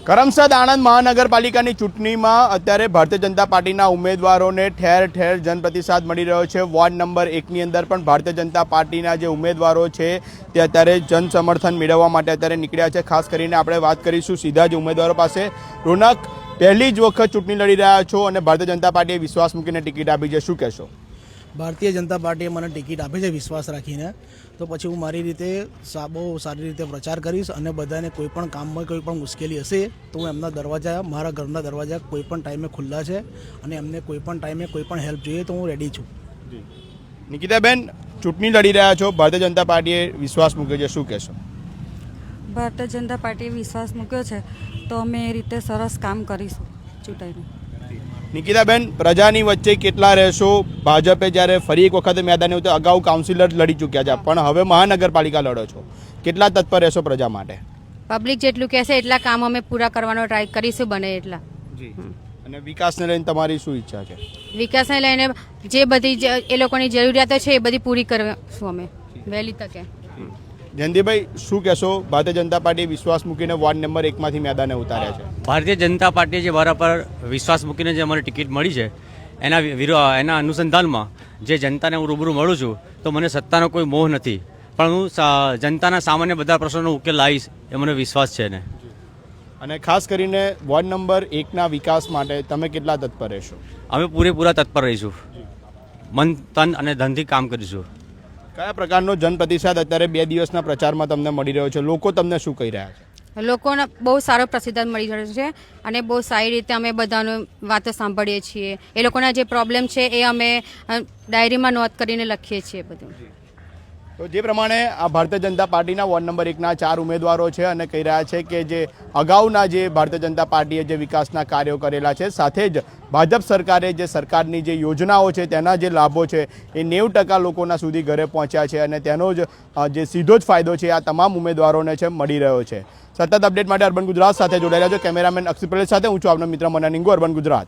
કરમસદ આણંદ મહાનગરપાલિકાની ચૂંટણીમાં અત્યારે ભારતીય જનતા પાર્ટીના ઉમેદવારોને ઠેર ઠેર જનપ્રતિસાદ મળી રહ્યો છે। વોર્ડ નંબર 1ની અંદર પણ ભારતીય જનતા પાર્ટીના જે ઉમેદવારો છે તે અત્યારે જન સમર્થન મેળવવા માટે અત્યારે નીકળ્યા છે। ખાસ કરીને આપણે વાત કરીશું સીધા જ ઉમેદવારો પાસે। રોનક, પહેલી જ વખત ચૂંટણી લડી રહ્યા છો અને ભારતીય જનતા પાર્ટીએ વિશ્વાસ મૂકીને ટિકિટ આપી છે, શું કહેશો? ભારતીય જનતા પાર્ટીએ મને ટિકિટ આપી છે વિશ્વાસ રાખીને, તો પછી હું મારી રીતે બહુ સારી રીતે પ્રચાર કરીશ અને બધાને કોઈ પણ કામમાં કોઈ પણ મુશ્કેલી હશે તો હું એમના દરવાજા, મારા ઘરના દરવાજા કોઈ પણ ટાઈમે ખુલ્લા છે અને એમને કોઈ પણ ટાઈમે કોઈ પણ હેલ્પ જોઈએ તો હું રેડી છું। નિકિતાબેન, ચૂંટણી લડી રહ્યા છો, ભારતીય જનતા પાર્ટીએ વિશ્વાસ મૂક્યો છે, શું કહેશો? ભારતીય જનતા પાર્ટીએ વિશ્વાસ મૂક્યો છે તો અમે એ રીતે સરસ કામ કરીશું ચૂંટાઈને। નિકિતાબેન, પ્રજાની વચ્ચે કેટલા રહેશો? ભાજપે જ્યારે ફરી એક વખત મેદાને ઉતર્યા, અગાઉ કાઉન્સિલર લડી ચૂક્યા છે પણ હવે મહાનગરપાલિકા લડો છો, કેટલા તત્પર રહેશો પ્રજા માટે? પબ્લિક જેટલું કહેશે એટલા કામ અમે પૂરા કરવાનો ટ્રાય કરીશું બને એટલા। અને વિકાસને લઈને તમારી શું ઈચ્છા છે? વિકાસને લઈને જે બધી એ લોકોની જરૂરિયાતો છે એ બધી પૂરી કરશું અમે વહેલી તકે। જયંતિભાઈ, શું કહેશો? ભારતીય જનતા પાર્ટીએ વિશ્વાસ મૂકીને વોર્ડ નંબર 1માંથી મેદાને ઉતાર્યા છે। ભારતીય જનતા પાર્ટીએ જે મારા પર વિશ્વાસ મૂકીને જે અમારી ટિકિટ મળી છે એના અનુસંધાનમાં જે જનતાને હું રૂબરૂ મળું છું તો મને સત્તાનો કોઈ મોહ નથી, પણ હું જનતાના સામાન્ય બધા પ્રશ્નોનો ઉકેલ લાવીશ એ મને વિશ્વાસ છે ને। અને ખાસ કરીને વોર્ડ નંબર 1ના વિકાસ માટે તમે કેટલા તત્પર રહેશો? અમે પૂરેપૂરા તત્પર રહીશું, મન તન અને ધનથી કામ કરીશું। કયા પ્રકારનો જનપ્રતિસાદ અત્યારે 2 દિવસના પ્રચારમાં તમને મળી રહ્યો છે? લોકો તમને શું કહી રહ્યા છે? લોકોને બહુ સારો પ્રતિસાદ મળી રહ્યો છે અને બહુ સારી રીતે અમે બધાનો વાતો સાંભળીએ છીએ। એ લોકોના જે પ્રોબ્લેમ છે એ અમે ડાયરીમાં નોંધ કરીને લખીએ છીએ બધું। તો જે પ્રમાણે આ ભારતીય જનતા પાર્ટીના વોર્ડ નંબર 1ના 4 ઉમેદવારો છે અને કહી રહ્યા છે કે જે અગાઉના જે ભારતીય જનતા પાર્ટીએ જે વિકાસના કાર્યો કરેલા છે, સાથે જ ભાજપ સરકારે જે સરકારની જે યોજનાઓ છે તેના જે લાભો છે એ 90% લોકોના સુધી ઘરે પહોંચ્યા છે અને તેનો જ જે સીધો જ ફાયદો છે આ તમામ ઉમેદવારોને છે મળી રહ્યો છે। સતત અપડેટ માટે અર્બન ગુજરાત સાથે જોડાયેલા છો। કેમેરામેન અક્ષિત પટેલ સાથે હું છું આપનો મિત્ર મનન ઇંગુ, અર્બન ગુજરાત।